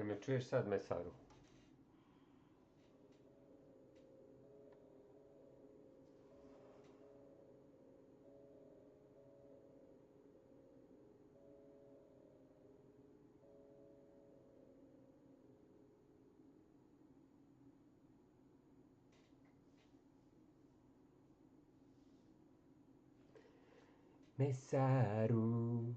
Jel me čuješ sad, Mesaru? Mesaru.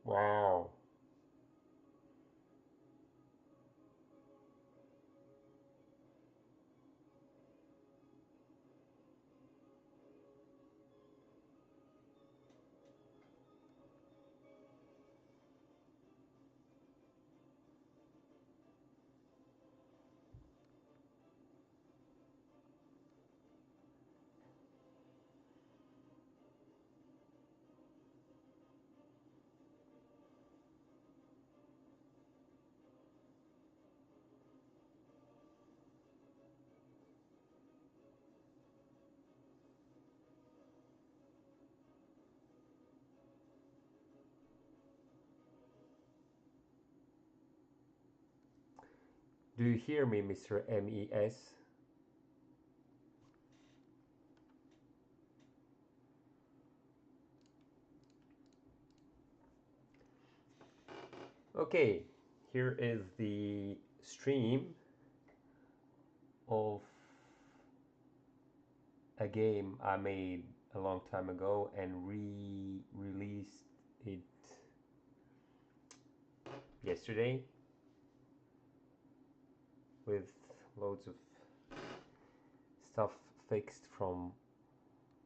Wow. Do you hear me, Mr. MES? Okay, here is the stream of a game I made a long time ago and re-released it yesterday with loads of stuff fixed from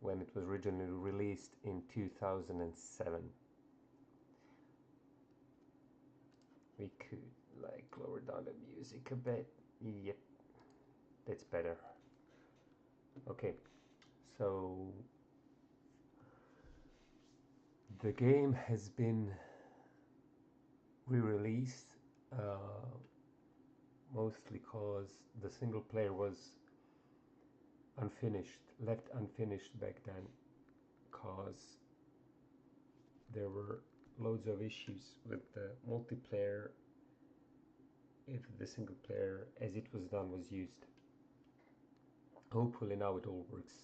when it was originally released in 2007. We could like lower down the music a bit. Yep, that's better. Okay, so the game has been re-released, mostly cause the single player was unfinished, left unfinished back then, cause there were loads of issues with the multiplayer if the single player as it was done was used. Hopefully now it all works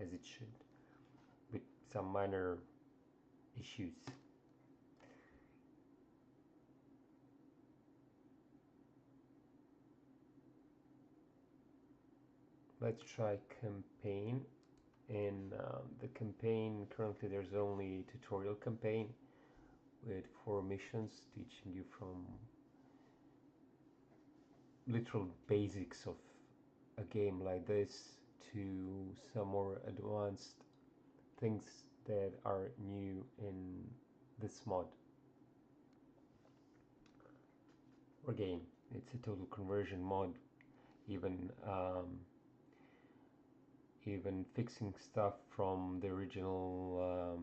as it should, with some minor issues. Let's try campaign. In the campaign, currently there's only tutorial campaign with 4 missions teaching you from literal basics of a game like this to some more advanced things that are new in this mod or game. It's a total conversion mod, even even fixing stuff from the original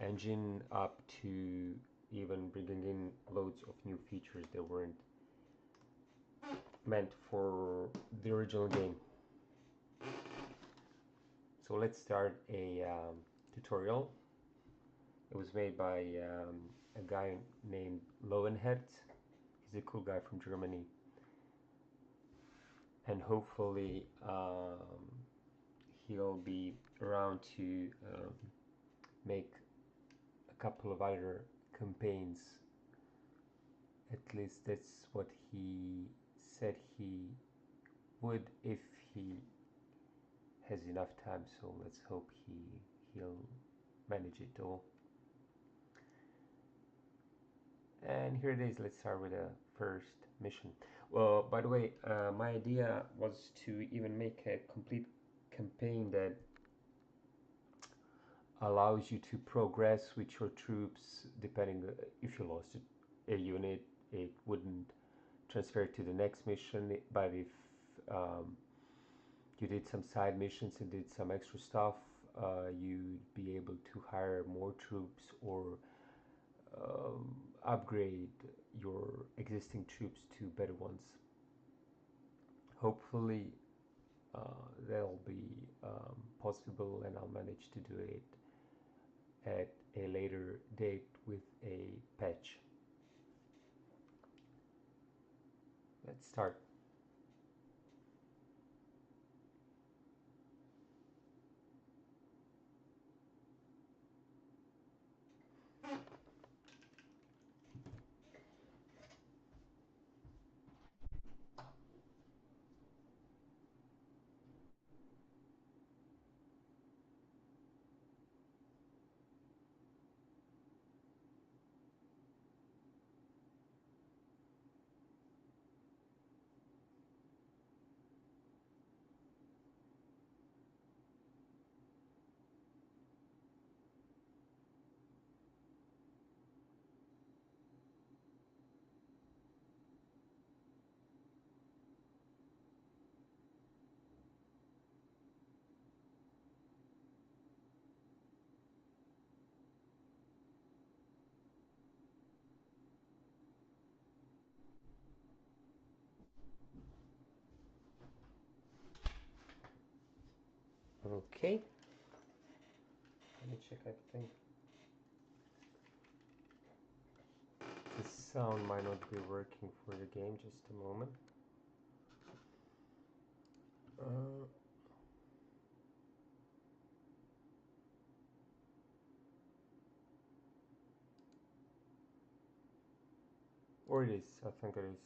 engine up to even bringing in loads of new features that weren't meant for the original game. So let's start a tutorial. It was made by a guy named Lowenherz. He's a cool guy from Germany, and hopefully he'll be around to make a couple of other campaigns. At least that's what he said he would if he has enough time, so let's hope he'll manage it all. And here it is. Let's start with the first mission. Well, by the way, my idea was to even make a complete campaign that allows you to progress with your troops depending if you lost a unit, it wouldn't transfer to the next mission, but if you did some side missions and did some extra stuff, you'd be able to hire more troops or upgrade your existing troops to better ones. Hopefully, that'll be possible, and I'll manage to do it at a later date with a patch. Let's start. Okay, let me check. I think the sound might not be working for the game. Just a moment. Uh, or it is. I think it is.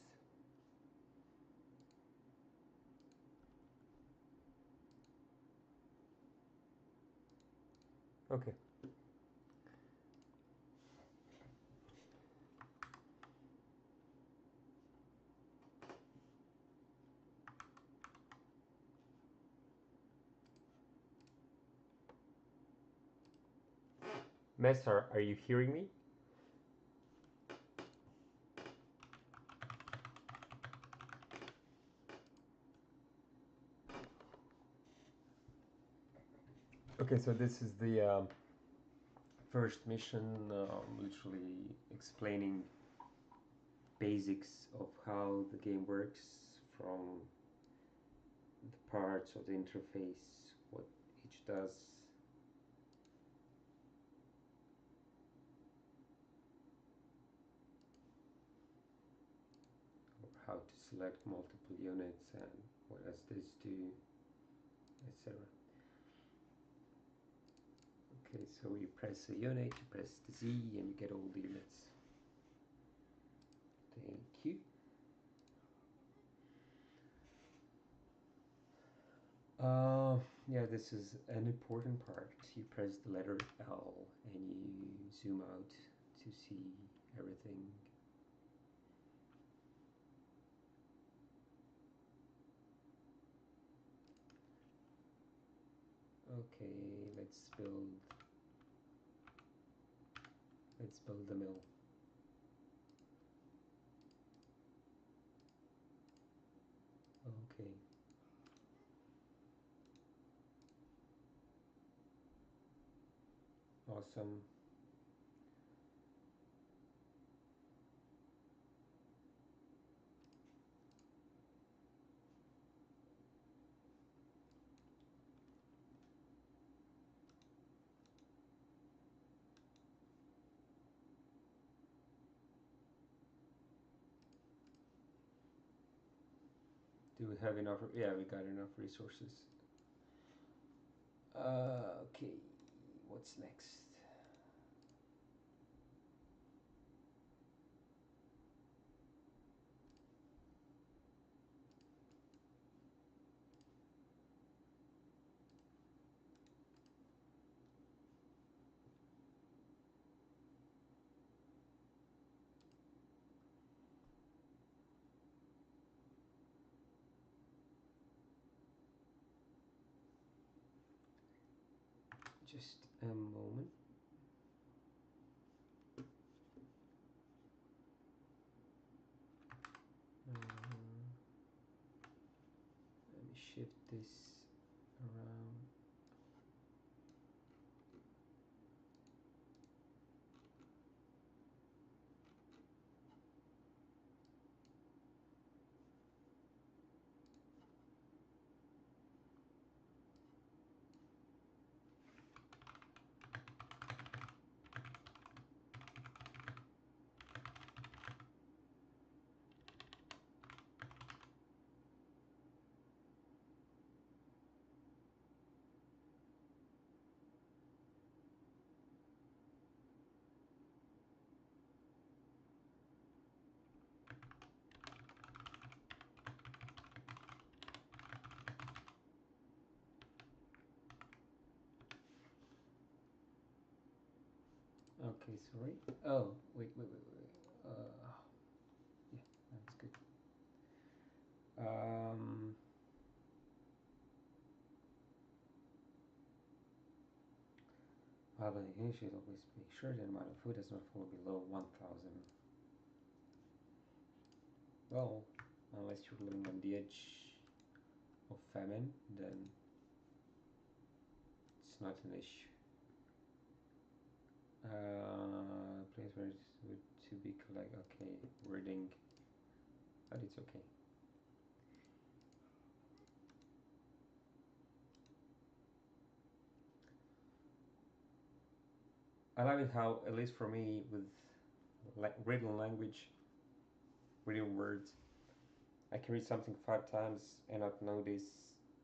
Okay. Master, are you hearing me? Okay, so this is the first mission, literally explaining basics of how the game works, from the parts of the interface, what each does. How to select multiple units and what does this do, etc. Okay, so you press a unit, you press the Z, and you get all the units. Thank you. Yeah, this is an important part. You press the letter L and you zoom out to see everything. Okay, let's build the mill. Okay. Awesome. Do we have enough? Yeah, we got enough resources. Okay, what's next? Just a moment. Let me shift this around. Okay, sorry. Oh, wait. Yeah, that's good. Um, Well, you should always make sure the amount of food does not fall below 1,000. Well, unless you're living on the edge of famine, then it's not an issue. Place where it's would to be collect. Okay, wording, but it's okay. I love it how, at least for me, with like written language, written words, I can read something 5 times and not notice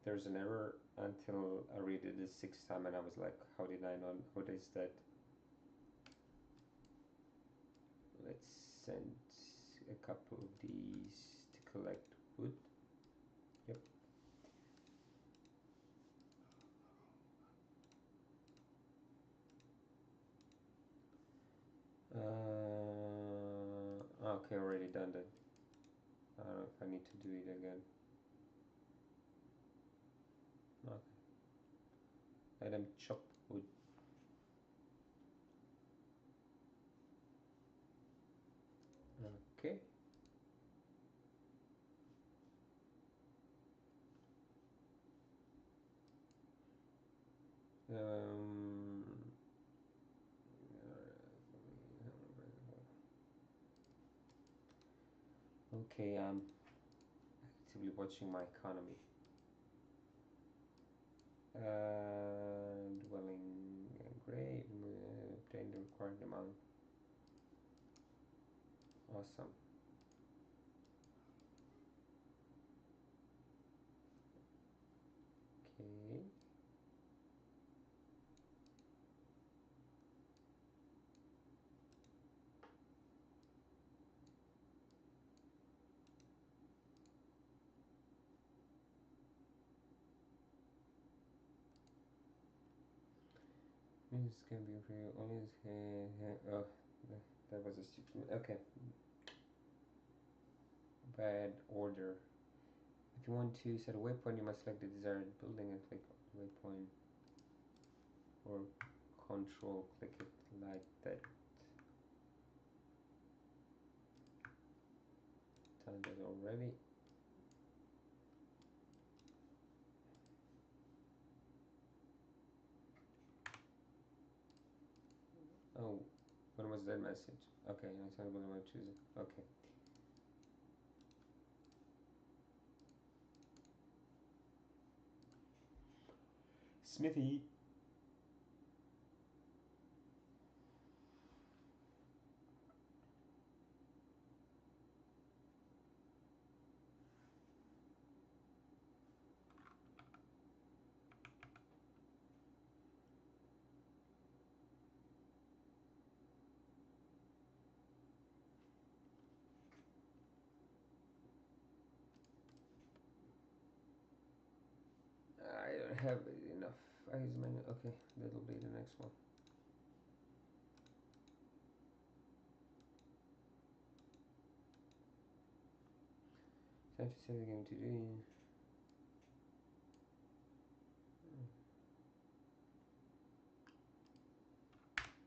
there's an error until I read it the sixth time, and I was like, how did I not notice that? Let's send a couple of these to collect wood. Yep. Okay, already done that. I don't know if I need to do it again. Okay. Let them chop wood. Okay. Um, okay, I'm actively watching my economy. Dwelling, great. Obtain the required amount. Awesome. Okay. This can be free only. Oh, that was a stupid. Okay, bad order. If you want to set a waypoint, you must select the desired building and click on the waypoint, or control click it like that. Done that already. Oh, when was that message? Okay, next time I'm going to choose it. Okay. Smithy. I don't have enough. I use menu. Okay, that'll be the next one. Time to save the game to do.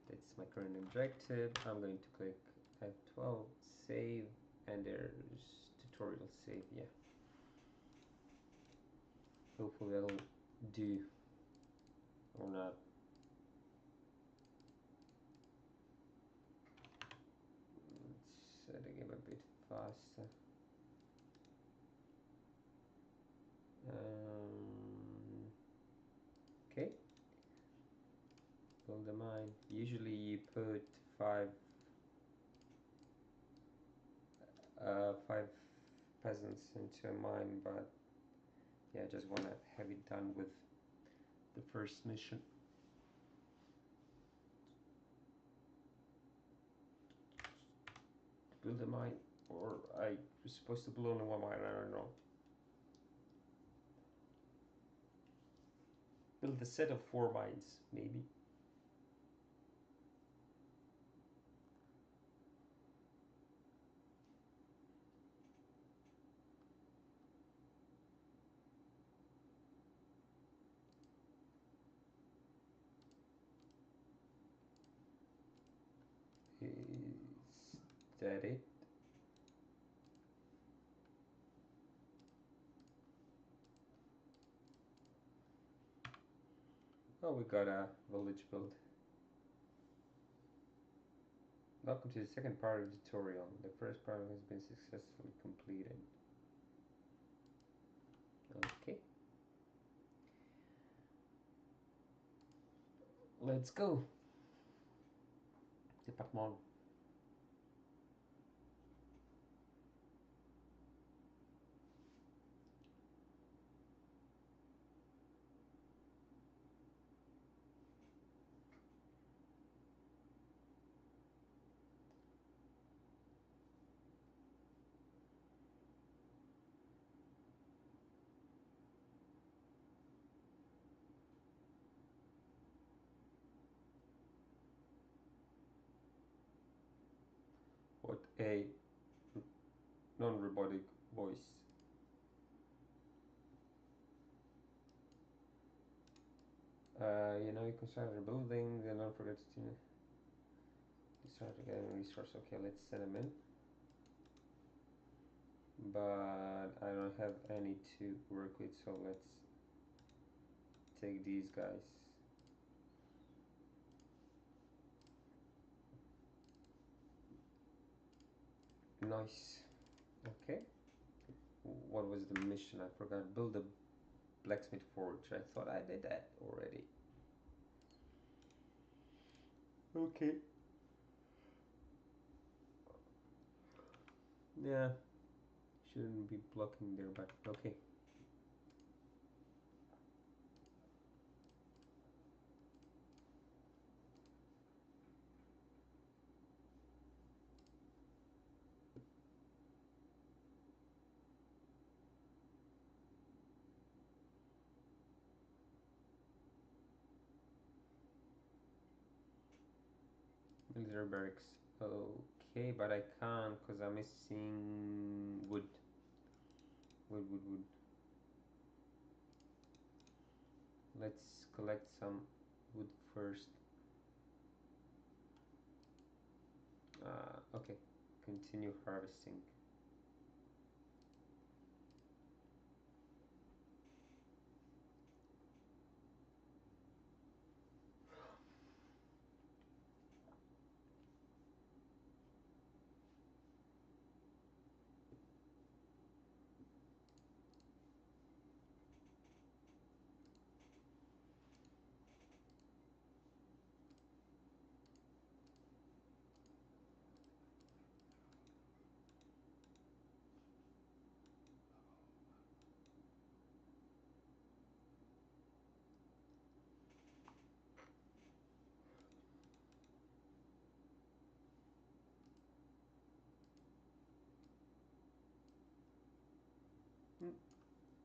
That's my current objective. I'm going to click F12, save, and there's tutorial save. Yeah, hopefully that'll do, or not. Let's set the game a bit faster. Okay, build a mine. Usually you put five peasants into a mine, but yeah, I just want to have it done with the first mission. Build a mine, or I was supposed to build only one mine, I don't know. Build a set of 4 mines, maybe. that it? Oh, we got a village build. Welcome to the second part of the tutorial. The first part has been successfully completed. Okay. Let's go. Département. What a non-robotic voice. You can start a building and don't forget to start to get a resource. Okay, let's send them in. But I don't have any to work with, so let's take these guys. Nice. Okay. What was the mission? I forgot. Build a blacksmith forge. I thought I did that already. Okay. Yeah. Shouldn't be blocking there, but okay. Military barracks. Okay, but I can't because I'm missing wood. Wood. Let's collect some wood first. Okay, continue harvesting.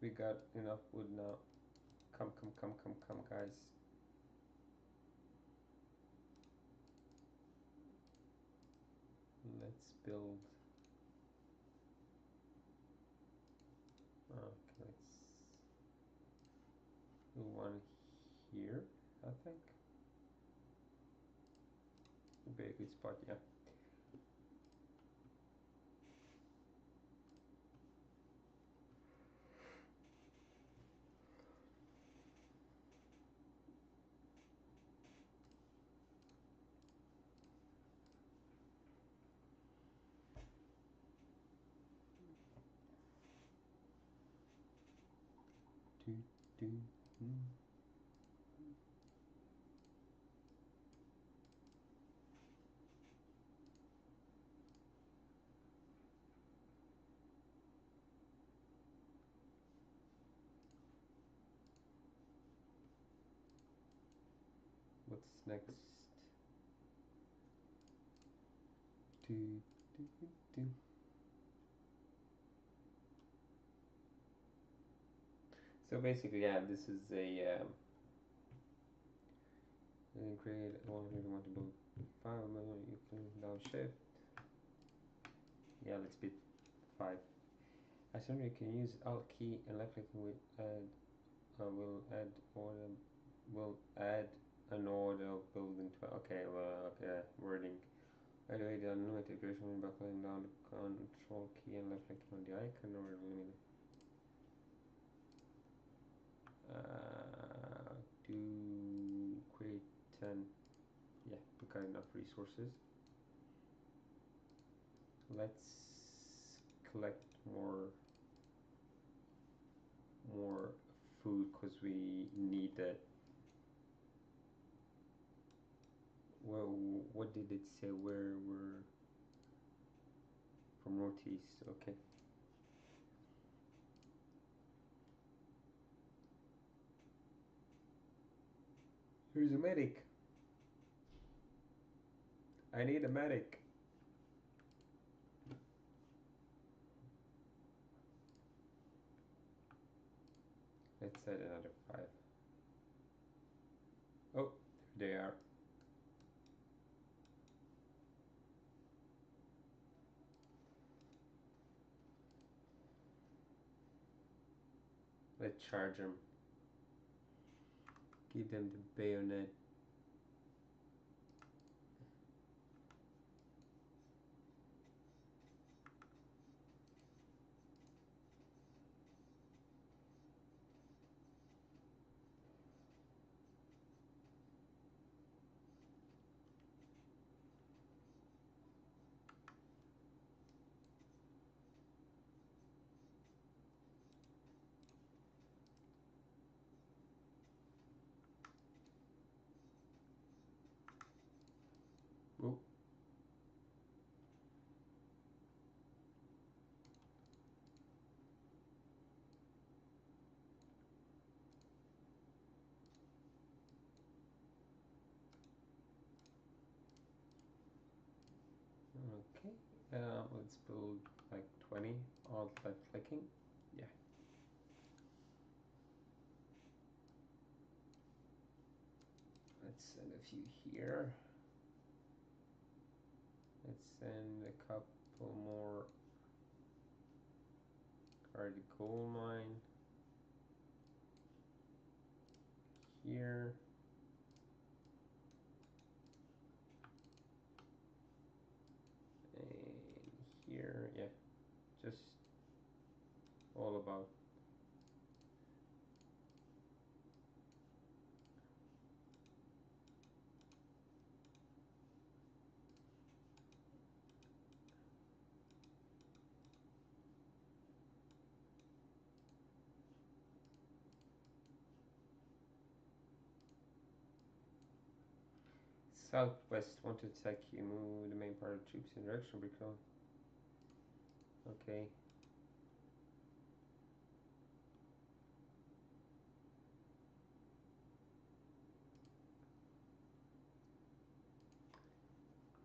We got enough wood now. Come, guys. Let's build. Okay, let's do one here, I think. Would be a good spot, yeah. Do, do, mm. What's next? Do, do. So basically, yeah, this is a you can create one you want to build 5 million. You can now shift. Yeah, let's beat 5. Assume you can use Alt key and left clicking with add. Will add order. Will add an order of building. Okay, well, okay, wording. By the way, the unlimited integration by holding down the control key and left clicking on the icon or eliminate. Do create 10. Yeah, we got enough resources. Let's collect more food because we need that. Well, what did it say? Where we're from northeast? Okay. Here's a medic. I need a medic. Let's add another 5. Oh, there they are. Let's charge them. Give them the bayonet. Oh. Okay. Let's build like 20. Alt left clicking. Yeah. Let's send a few here. Let's send a couple more. Guard the gold mine here. And here, yeah. Just all about. Southwest want to attack you. Move the main part of troops in direction. Recall. Okay.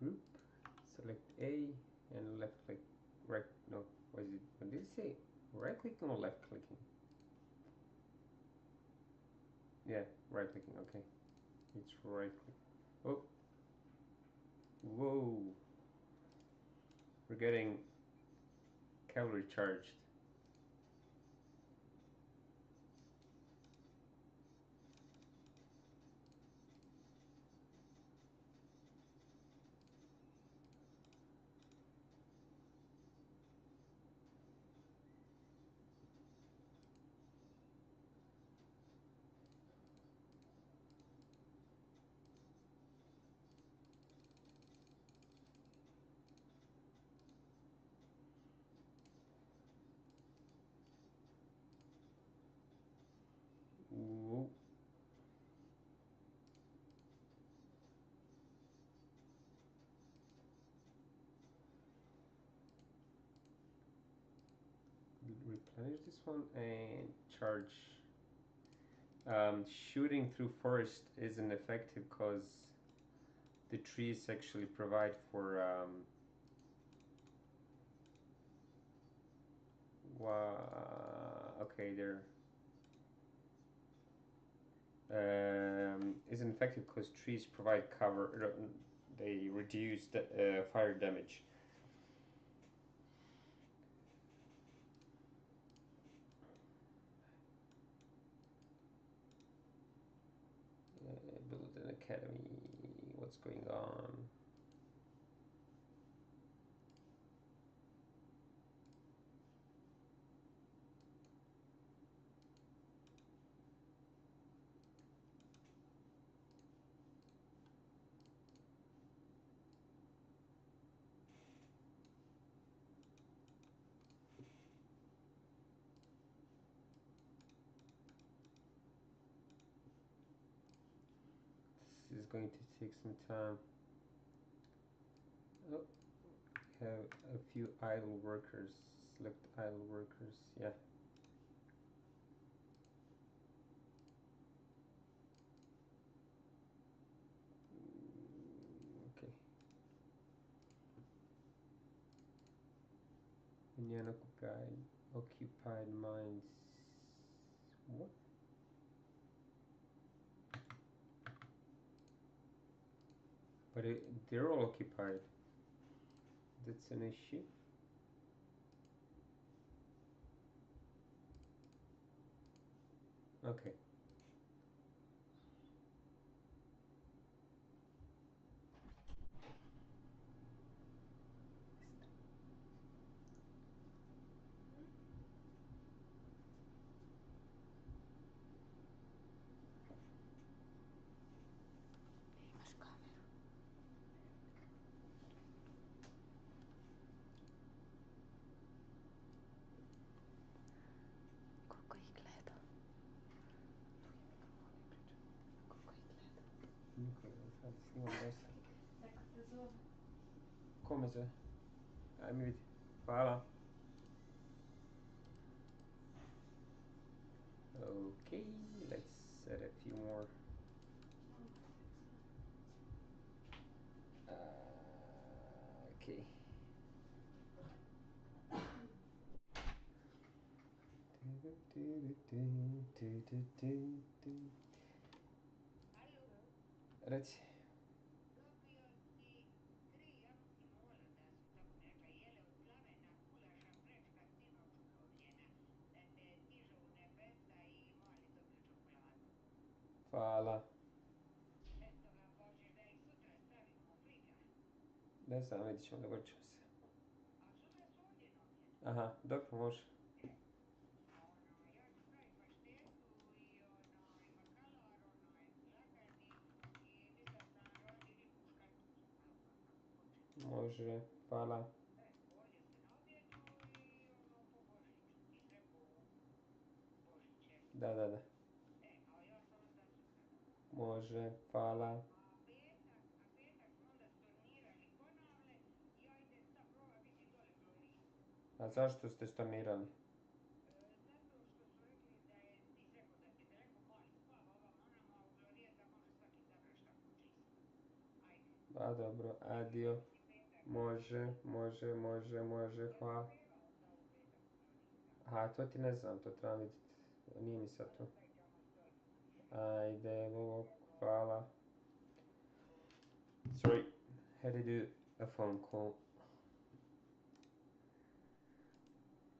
Group. Select A and left click. Right. No. What is it? What did it say? Right clicking or left clicking? Yeah, right clicking. Okay. It's right click. Oh. Whoa. We're getting cavalry charged. Whoa. Replenish this one and charge. Shooting through forest isn't effective because the trees actually provide for okay, there isn't effective because trees provide cover. They reduce the fire damage. Build an academy. What's going on? going to take some time. Oh, have a few idle workers. Select idle workers. Yeah. Okay. Union occupied mines. What? But they're all occupied. That's an issue. Okay. Come se? Mi vidi. Hvala. Okay, let's set a few more. Okay. Reci. Hvala. Ne znam, vidit ćemo, dogovorit ćemo se. Aha, dobro, može. Može, hvala. Da, da, da. Može, hvala. A zašto ste stornirali? A dobro, adio. Može, može, može, može, hvala. Aha, to ti ne znam, to trebam vidjeti. Nije mi sad to. Ajde, hvala. Sorry, had to do a phone call.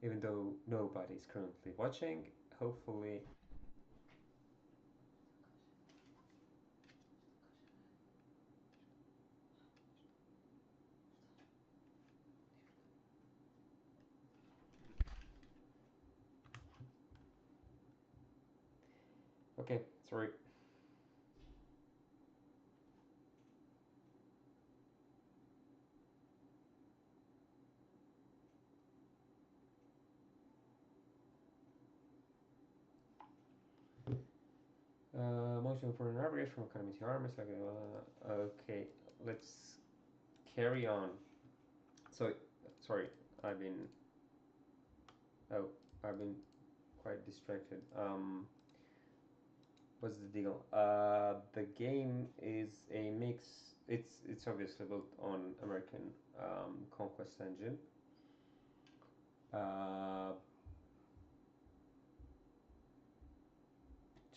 Even though nobody is currently watching, hopefully. Okay, sorry. Motion for an average from economy to armies. Like, okay, let's carry on. So, sorry, I've been. Oh, I've been quite distracted. What's the deal? The game is a mix. It's obviously built on American Conquest Engine.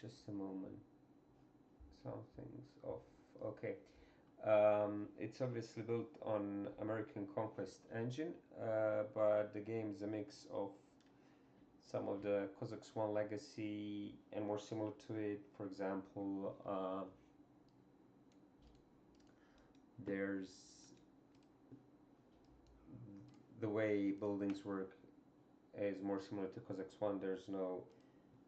Just a moment. Something's off. Okay. It's obviously built on American Conquest Engine, but the game is a mix of some of the Cossacks 1 legacy and more similar to it. For example, there's the way buildings work is more similar to Cossacks 1. There's no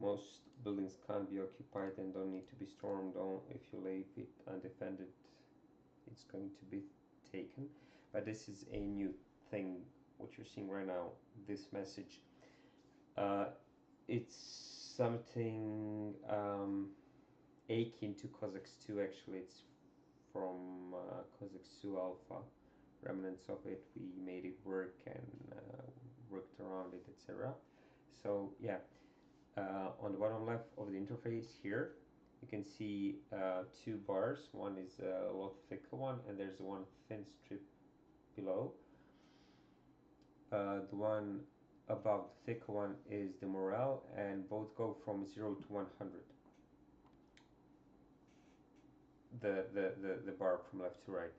most buildings can't be occupied and don't need to be stormed. If you leave it undefended, it's going to be taken. But this is a new thing. What you're seeing right now, this message, it's something akin to Cossacks 2. Actually, it's from Cossack Sioux Alpha, remnants of it. We made it work and worked around it, etc. So yeah, on the bottom left of the interface here, you can see two bars. One is a lot thicker one, and there's one thin strip below. The one above the thicker one is the morale, and both go from 0 to 100. The bar from left to right.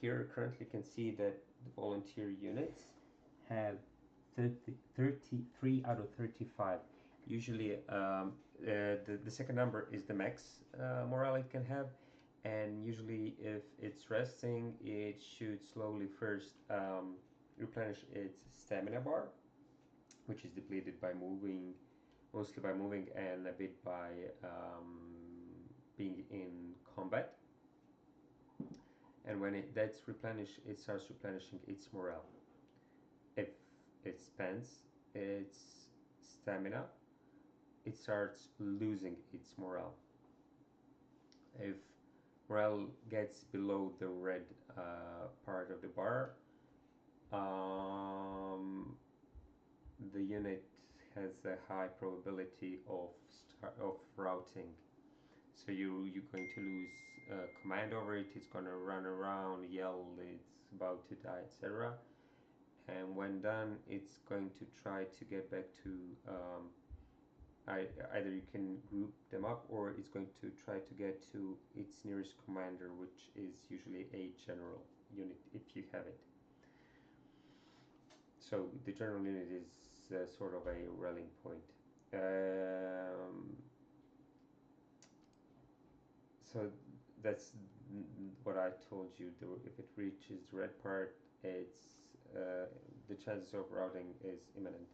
Here currently you can see that the volunteer units have 33 out of 35. Usually the second number is the max morale it can have, and usually if it's resting it should slowly first replenish its stamina bar, which is depleted by moving, mostly by moving and a bit by being in combat. And when that's replenished, it starts replenishing its morale. If it spends its stamina, it starts losing its morale. If morale gets below the red part of the bar, the unit has a high probability of routing. So you're going to lose command over it. It's going to run around, yell, it's about to die, etc. And when done, it's going to try to get back to either you can group them up, or it's going to try to get to its nearest commander, which is usually a general unit if you have it. So the general unit is sort of a rallying point. So that's what I told you. If it reaches the red part, it's the chances of routing is imminent.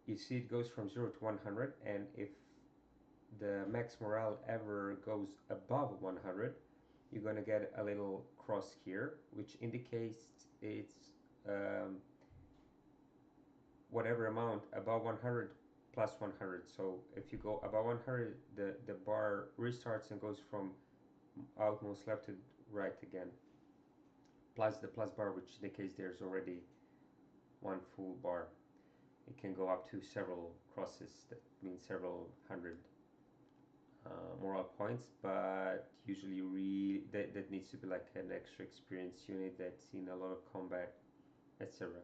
You see, it goes from 0 to 100, and if the max morale ever goes above 100, you're going to get a little cross here, which indicates it's whatever amount above 100 plus 100. So if you go above 100, the bar restarts and goes from outmost left to right again, plus the plus bar, which indicates there's already one full bar. It can go up to several crosses, that means several hundred morale points, but usually that needs to be like an extra experienced unit that's seen a lot of combat, etc.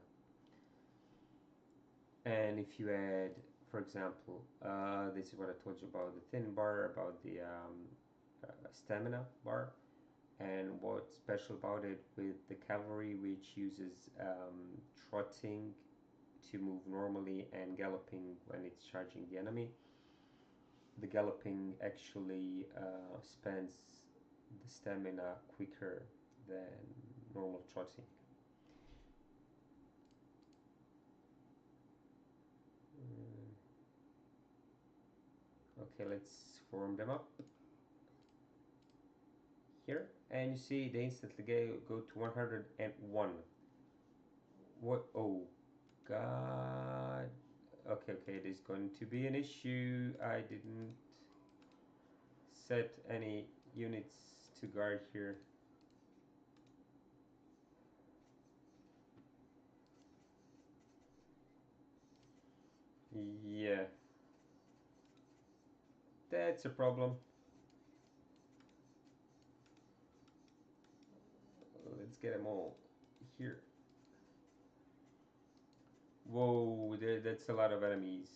And if you add, for example, this is what I told you about the thin bar, about the stamina bar, and what's special about it with the cavalry, which uses trotting to move normally and galloping when it's charging the enemy. The galloping actually spends the stamina quicker than normal trotting. Okay, let's form them up here, and you see they instantly go to 101. What? Oh god. Okay, there's going to be an issue. I didn't set any units to guard here. Yeah, that's a problem. Let's get them all here. Whoa, that's a lot of enemies.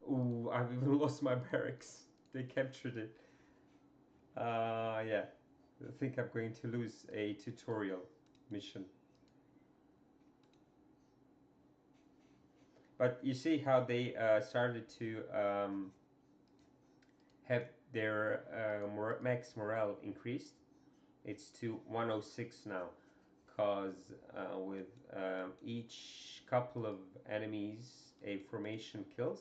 Ooh, I've even lost my barracks. They captured it. Yeah. I think I'm going to lose a tutorial mission. But you see how they started to have their max morale increased. It's to 106 now, because with each couple of enemies a formation kills,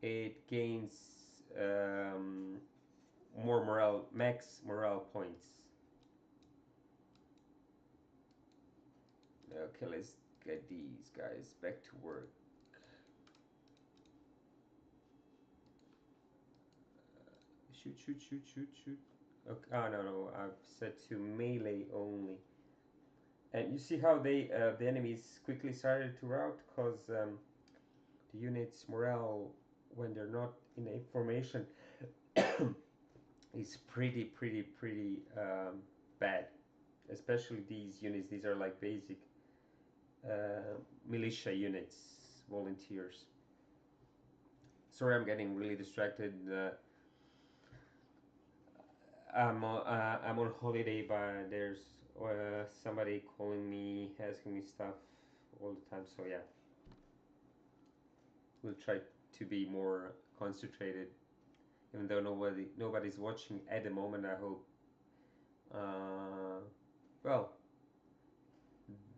it gains more morale, max morale points. Okay, let's get these guys back to work. Shoot, shoot, shoot, shoot, shoot. Okay. Oh, no, no, I've set to melee only. And you see how the enemies quickly started to rout because the units' morale when they're not in a formation is pretty bad. Especially these units. These are like basic militia units, volunteers. Sorry, I'm getting really distracted. I'm on holiday, but there's somebody calling me, asking me stuff all the time. So yeah, we'll try to be more concentrated, even though nobody's watching at the moment. I hope. Well,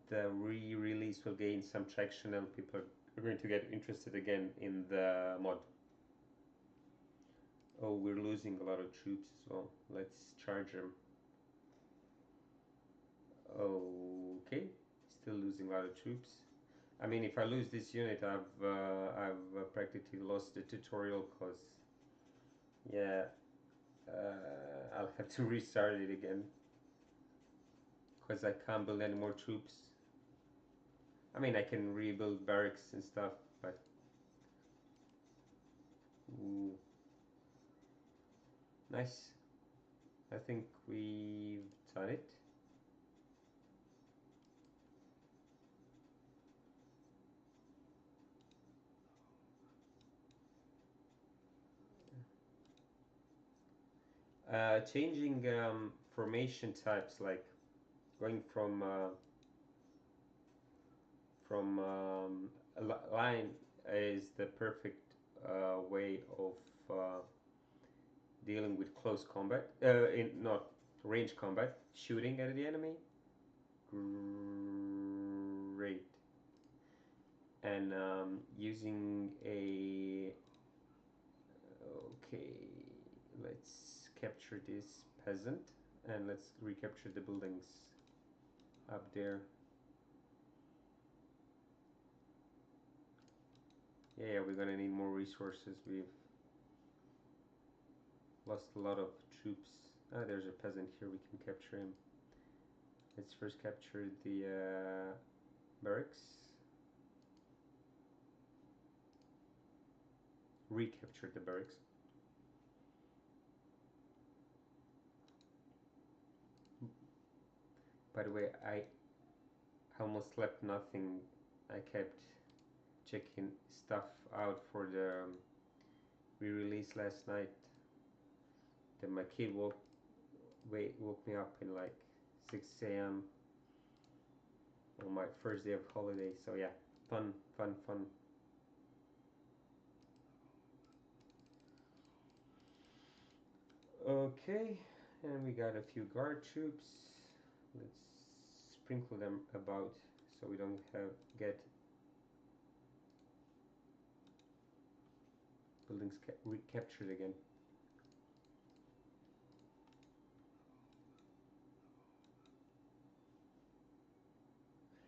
the re-release will gain some traction, and people are going to get interested again in the mod. Oh, we're losing a lot of troops as well. Let's charge them. Okay, still losing a lot of troops. I mean, if I lose this unit, I've practically lost the tutorial, cause yeah, I'll have to restart it again, cause I can't build any more troops. I mean, I can rebuild barracks and stuff, but ooh, nice. I think we've done it. Changing formation types, like going from a line, is the perfect way of dealing with close combat. In not range combat, shooting at the enemy. Great. And using a okay, let's capture this peasant and let's recapture the buildings up there. Yeah, we're gonna need more resources. We've lost a lot of troops. Ah, there's a peasant here. We can capture him. Let's first capture the barracks. Recapture the barracks. By the way, I almost slept nothing. I kept checking stuff out for the re-release last night. Then my kid woke me up in like 6 a.m. on my first day of holiday. So yeah, fun. Okay, and we got a few guard troops. Let's sprinkle them about so we don't get buildings recaptured again.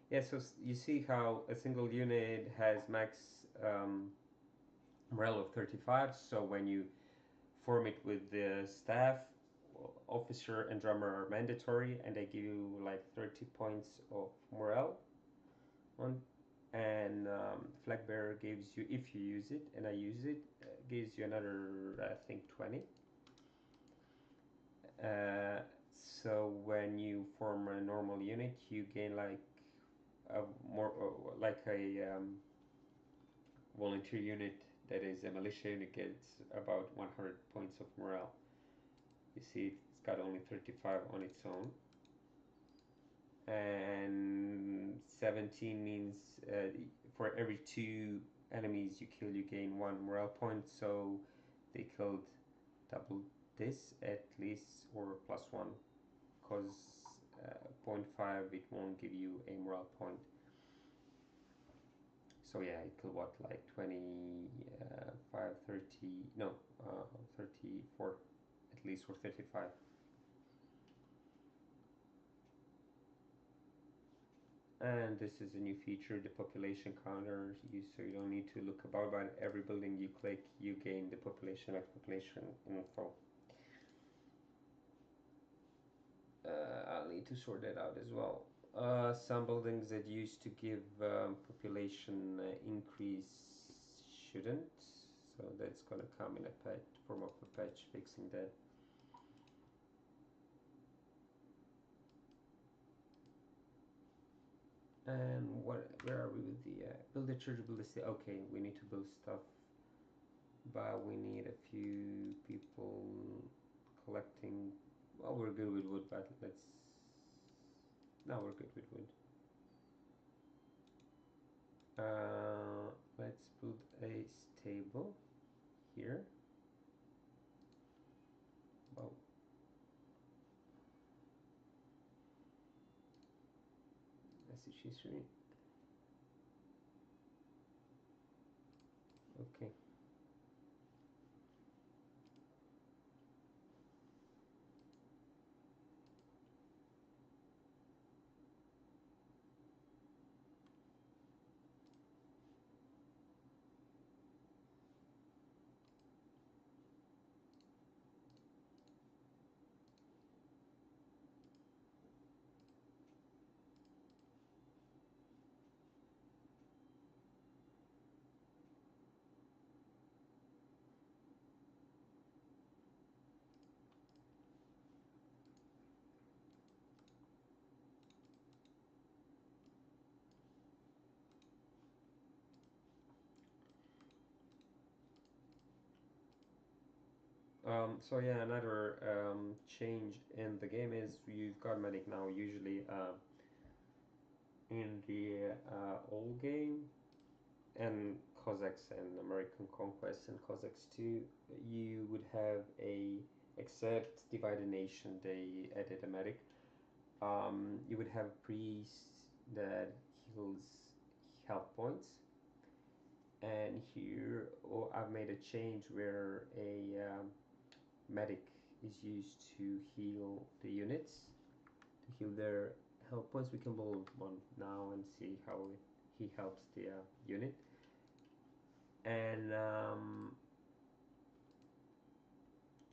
Yeah, so you see how a single unit has max morale of 35. So when you form it with the staff, officer and drummer are mandatory, and they give you like 30 points of morale on. And flag bearer gives you, if you use it, and I use it, gives you another, I think, 20. Uh, so when you form a normal unit, you gain like a more like a volunteer unit that is a militia unit gets about 100 points of morale. You see, it's got only 35 on its own. And 17 means for every 2 enemies you kill, you gain 1 morale point. So they killed double this at least, or +1, because 0.5 it won't give you a morale point. So yeah, it killed what, like 25, 30, no, 34 at least, or 35. And this is a new feature, the population counter. So you don't need to look about every building you click, you gain the population, like population info. to sort that out as well. Some buildings that used to give population increase shouldn't, so that's gonna come in a patch form of a patch fixing that. And where are we with the build a church, build a city? Okay, we need to build stuff, but we need a few people collecting. Well, we're good with wood, but let's. No, we're good with wood. Let's build a stable here. Wow. Message history. Okay. So yeah, another change in the game is you've got medic now. Usually, in the old game and Cossacks and American Conquest and Cossacks too, you would have a except Divided Nation. They added a medic. You would have a priest that heals health points, and here I've made a change where a medic is used to heal the units, to heal their health points. We can build one now and see how he helps the unit. And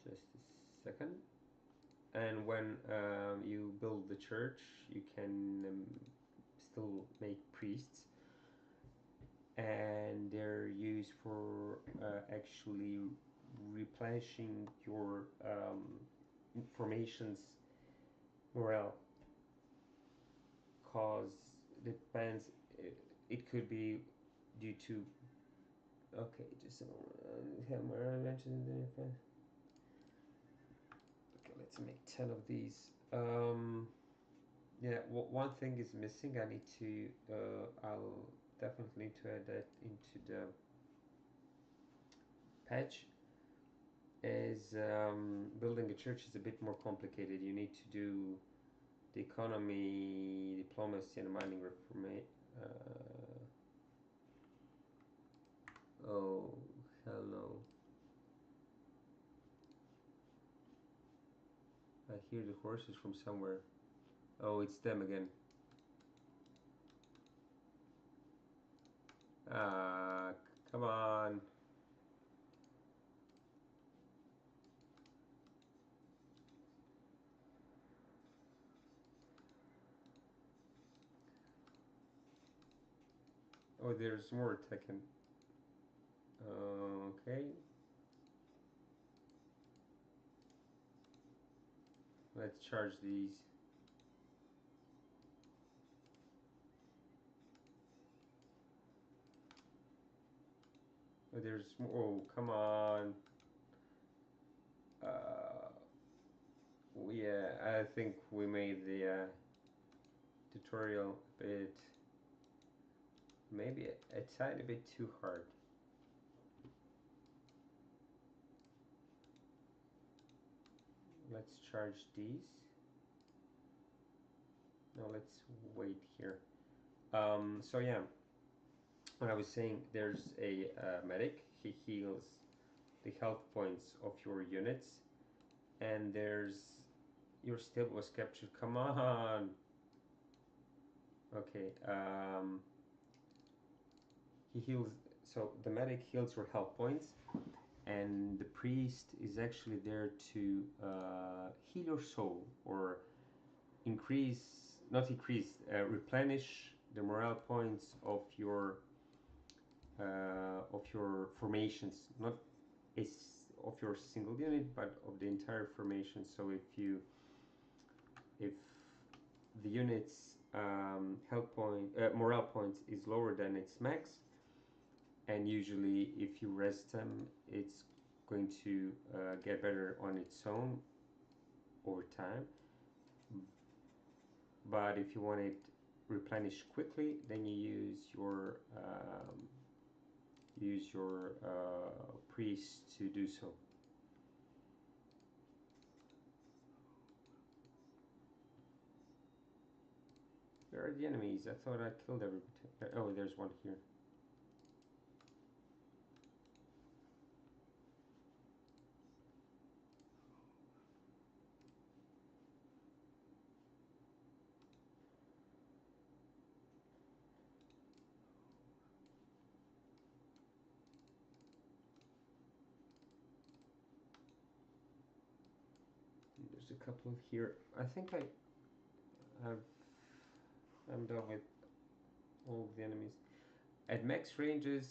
just a second. And when you build the church, you can still make priests, and they're used for actually replenishing your information's morale, cause depends. It could be due to. Okay, just a moment. Have more mentioned there. Okay, let's make 10 of these. Yeah, one thing is missing. I need to. I'll definitely need to add that into the patch. Is building a church is a bit more complicated. You need to do the economy, diplomacy, and mining reform. Oh, hell no. I hear the horses from somewhere. Oh, it's them again. Ah, come on. Oh, there's more attacking. Okay, let's charge these. Oh, there's more. Oh, come on. Uh, yeah, I think we made the tutorial a bit, maybe a tiny bit too hard. Let's charge these. No, let's wait here. So yeah, when I was saying, there's a medic. He heals the health points of your units, and there's your stable was captured. Come on. Okay. He heals. So the medic heals your health points, and the priest is actually there to heal your soul, or increase, not increase, replenish the morale points of your formations, not is of your single unit, but of the entire formation. So if the unit's health point morale points is lower than its max, and usually if you rest them, it's going to get better on its own over time. But if you want it replenished quickly, then you use your priest to do so. Where are the enemies? I thought I killed everybody. Oh, there's one here. There's a couple here. I think I've, I'm done with all the enemies. At max ranges,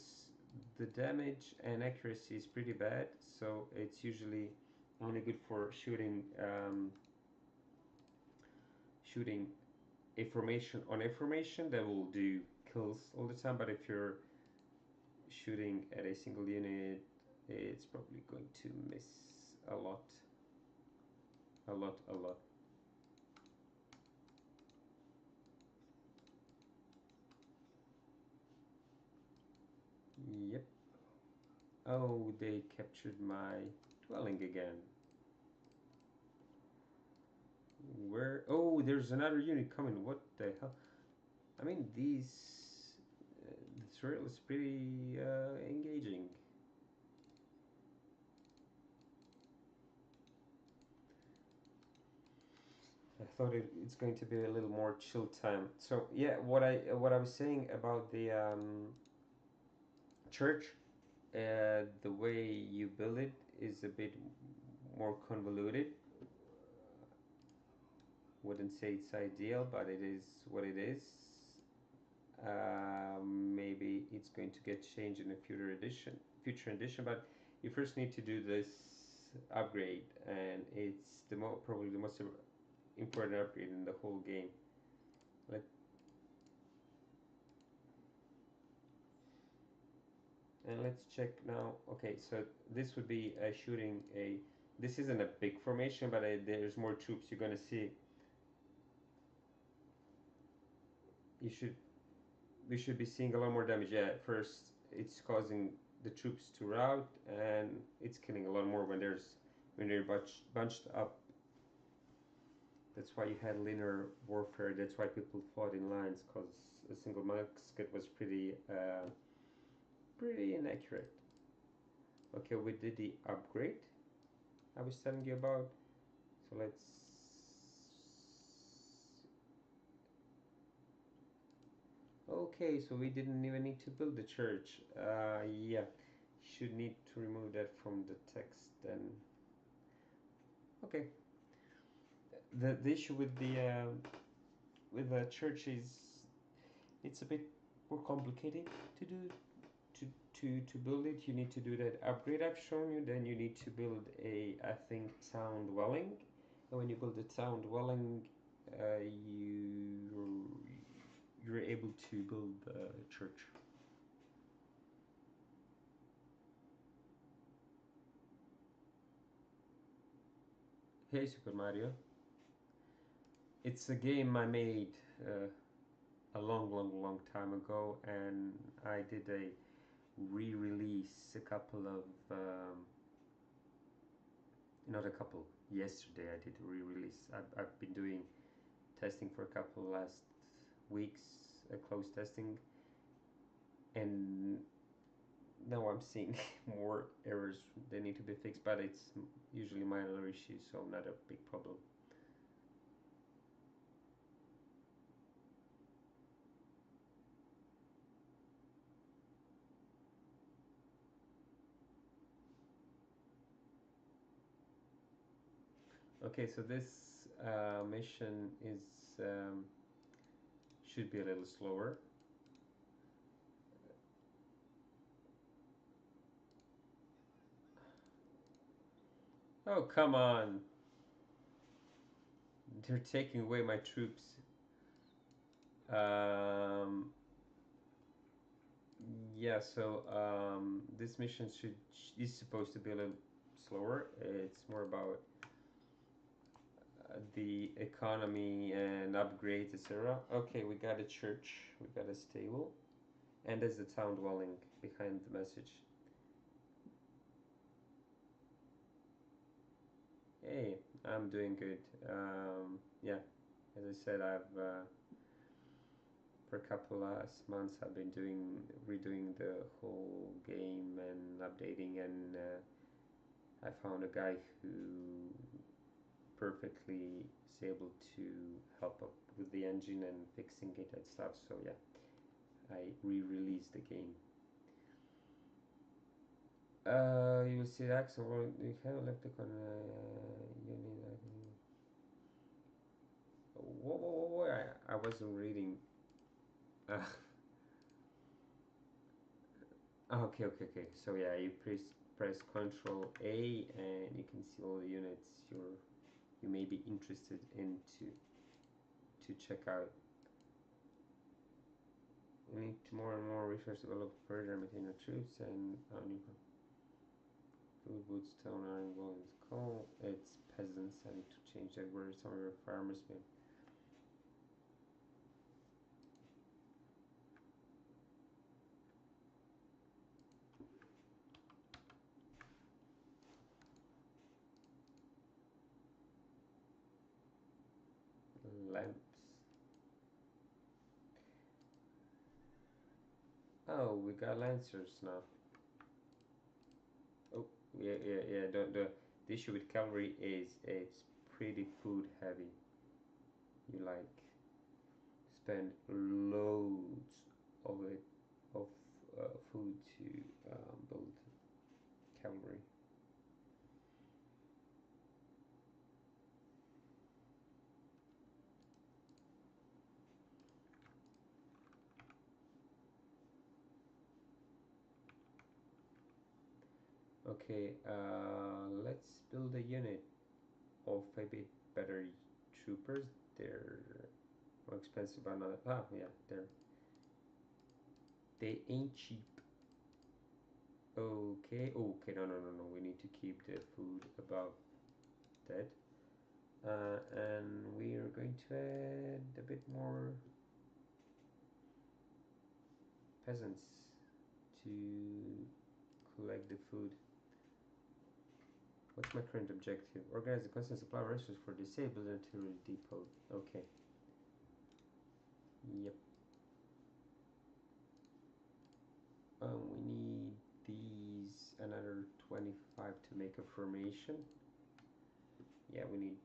the damage and accuracy is pretty bad, so it's usually only good for shooting a formation on a formation that will do kills all the time. But if you're shooting at a single unit, it's probably going to miss a lot, a lot, a lot. Yep. Oh, they captured my dwelling again. Where? Oh, there's another unit coming. What the hell? I mean, this trail is pretty engaging. I thought it's going to be a little more chill time. So yeah, what I was saying about the church, the way you build it is a bit more convoluted. Wouldn't say it's ideal, but it is what it is. Maybe it's going to get changed in a future edition, but you first need to do this upgrade, and it's probably the most important upgrade in the whole game. Let and let's check now. Okay, so this would be shooting a. This isn't a big formation, but there's more troops. You're gonna see. You should we should be seeing a lot more damage. Yeah, at first it's causing the troops to rout, and it's killing a lot more when they're bunched up. That's why you had linear warfare. That's why people fought in lines, because a single musket was pretty inaccurate. Okay, we did the upgrade I was telling you about. So let's. Okay, so we didn't even need to build the church. Yeah, should need to remove that from the text then. Okay. The issue with the church is it's a bit more complicated to do to to build it. You need to do that upgrade I've shown you. Then you need to build a, I think, town dwelling. And when you build a town dwelling, you you're able to build a church. Hey, Super Mario. It's a game I made a long time ago, and I did a re-release a couple of not a couple. Yesterday I did a re-release. I've been doing testing for a couple last weeks, close testing, and now I'm seeing more errors that need to be fixed, but it's usually minor issues, so not a big problem. Okay, so this mission is should be a little slower. Oh, come on. They're taking away my troops. Um, yeah, so this mission is supposed to be a little slower. It's more about the economy and upgrades, etc. Okay, we got a church, we got a stable, and there's the town dwelling behind the message. Hey, I'm doing good. Yeah, as I said, I've for a couple last months I've been redoing the whole game and updating, and I found a guy who perfectly is able to help up with the engine and fixing it and stuff. So yeah, I re-released the game. You will see the axle. You have left click on. You need. Whoa! I wasn't reading. Uh, okay. So yeah, you press Control A, and you can see all the units you may be interested in to check out. We need more and more resources to develop further, maintain our troops, and food, wood, stone, iron, gold, and coal. It's peasants. I need to change that word. Some of our farmers been. Lamps. Oh, we got lancers now. Oh, yeah. The issue with cavalry is it's pretty food heavy. You like spend loads of it of food to build cavalry. Okay, let's build a unit of a bit better troopers. They're more expensive, but not. Ah, yeah, they ain't cheap. Okay. No. We need to keep the food above that. And we are going to add a bit more peasants to collect the food. What's my current objective? Organize a constant supply of resources for disabled artillery depot. Okay. Yep. We need these another 25 to make a formation. Yeah, we need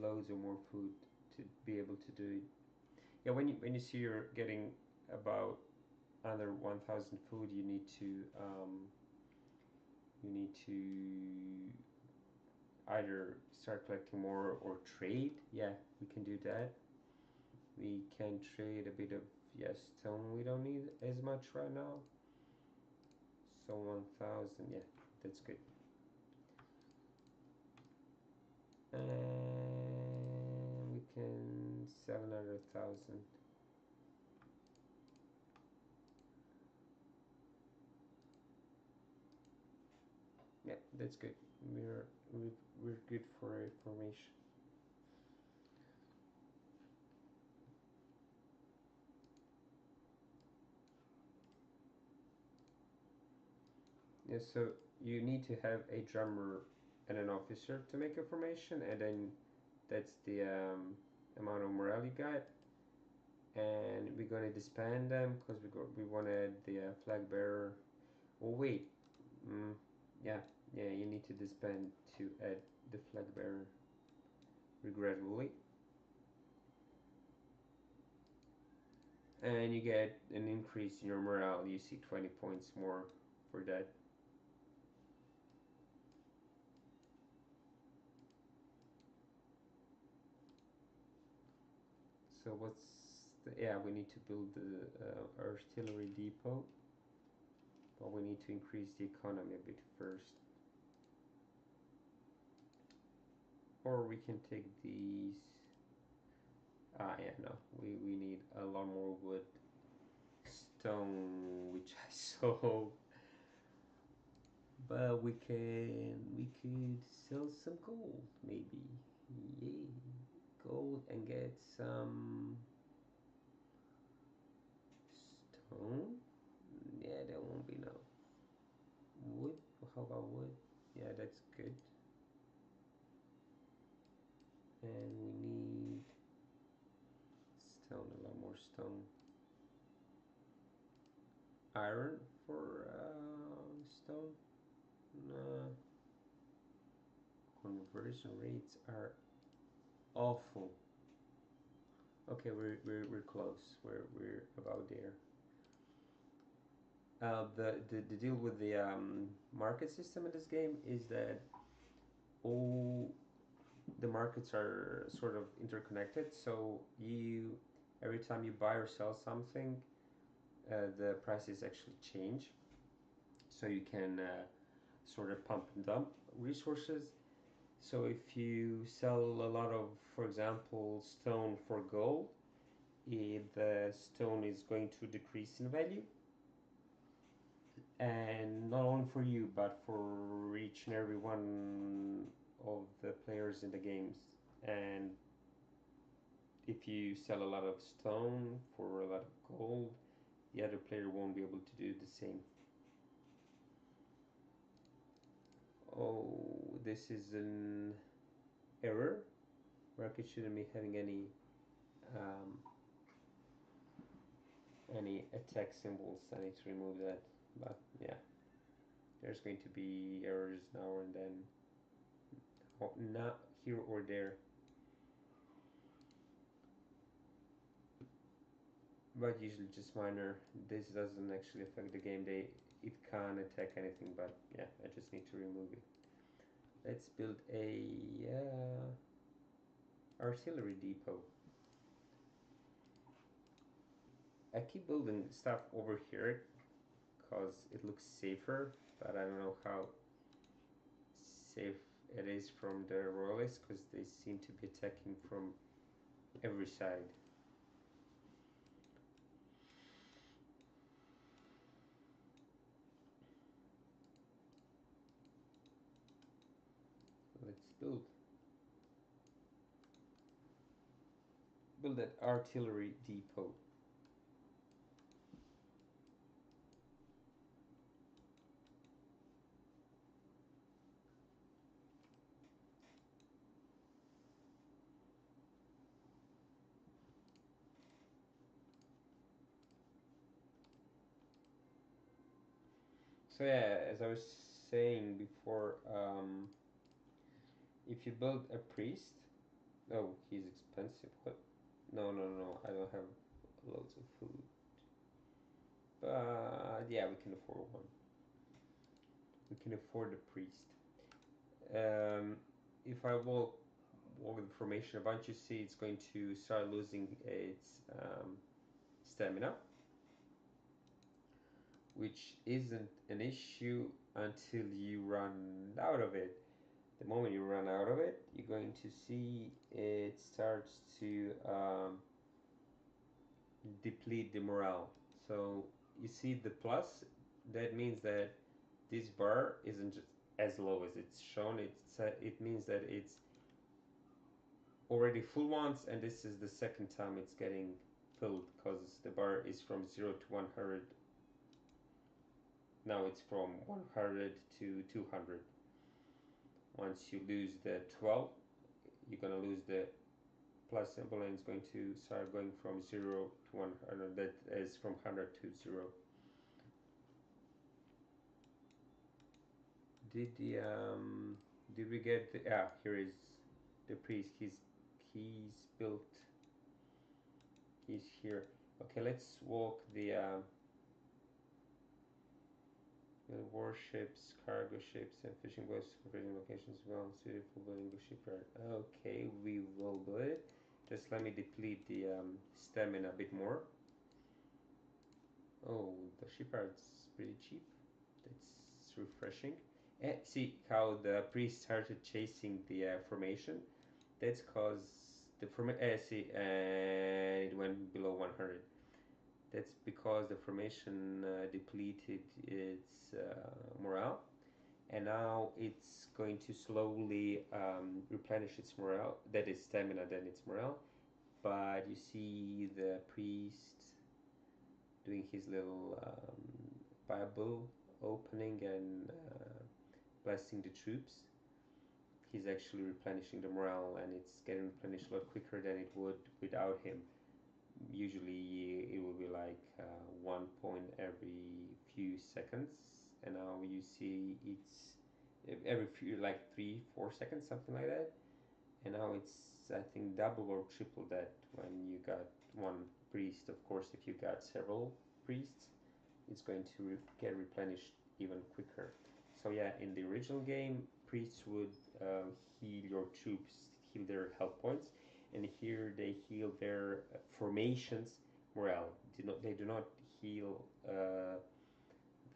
loads of more food to be able to do it. Yeah, when you see you're getting about under 1,000 food, you need to either start collecting more or trade. Yeah, we can do that. We can trade a bit of, yes, stone. We don't need as much right now. So 1,000, yeah, that's good. And we can sell another 1,000. Yeah, that's good. We're good for information. Yeah, so you need to have a drummer and an officer to make a formation, and then that's the amount of morale you got. And we're gonna disband them because we want to add the flag bearer. Oh wait, mm, yeah, you need to disband to add the flag bearer. Regretfully, and you get an increase in your morale. You see 20 points more for that. So what's yeah, we need to build the artillery depot, but we need to increase the economy a bit first. Or we can take these. Ah, yeah, no, we need a lot more wood, stone, which I saw. But we could sell some gold maybe. Yay, gold and get some stone. Yeah, there won't be no wood. How about wood? Yeah, that's good. And we need stone, a lot more stone. Iron for stone. No, conversion rates are awful. Okay, we're close. We're about there. The deal with the market system in this game is that all the markets are sort of interconnected. So you every time you buy or sell something, the prices actually change. So you can sort of pump and dump resources. So if you sell a lot of, for example, stone for gold, the stone is going to decrease in value, and not only for you but for each and every one of the players in the games. And if you sell a lot of stone for a lot of gold, the other player won't be able to do the same. Oh, this is an error. Market shouldn't be having um, any attack symbols. I need to remove that. But yeah, there's going to be errors now and then. Oh, not here or there. But usually just minor. This doesn't actually affect the game. It can't attack anything, but yeah, I just need to remove it. Let's build a artillery depot. I keep building stuff over here because it looks safer, but I don't know how safe it is from the royalists because they seem to be attacking from every side. Let's build that artillery depot. So yeah, as I was saying before, if you build a priest, oh, he's expensive. What? No, no, no, I don't have loads of food. But yeah, we can afford one. We can afford a priest. Um, if I walk the formation a bunch, you see it's going to start losing its stamina, which isn't an issue until you run out of it. The moment you run out of it, you're going to see it starts to deplete the morale. So you see the plus, that means that this bar isn't just as low as it's shown. It means that it's already full once, and this is the second time it's getting filled because the bar is from 0 to 100. Now it's from 100 to 200. Once you lose the 12, you're gonna lose the plus symbol, and it's going to start going from 0 to 100. That is from 100 to 0. Did the did we get the here is the priest. He's built. He's here. Okay, let's walk the warships, cargo ships, and fishing boats for fishing locations well suited for building a shipyard. Okay, we will do it. Just let me deplete the stamina a bit more. Oh, the shipyard's pretty cheap. That's refreshing. See how the priest started chasing the formation. That's cause the see, it went below 100. That's because the formation depleted its morale, and now it's going to slowly replenish its morale. That is stamina, then its morale. But you see the priest doing his little Bible opening and blessing the troops. He's actually replenishing the morale, and it's getting replenished a lot quicker than it would without him. Usually it will be like 1 point every few seconds, and now you see it's every few, like 3-4 seconds, something like that. And now it's, I think, double or triple that when you got one priest. Of course, if you got several priests, it's going to get replenished even quicker. So yeah, in the original game, priests would heal your troops, heal their health points, and here they heal their formations morale. They do not heal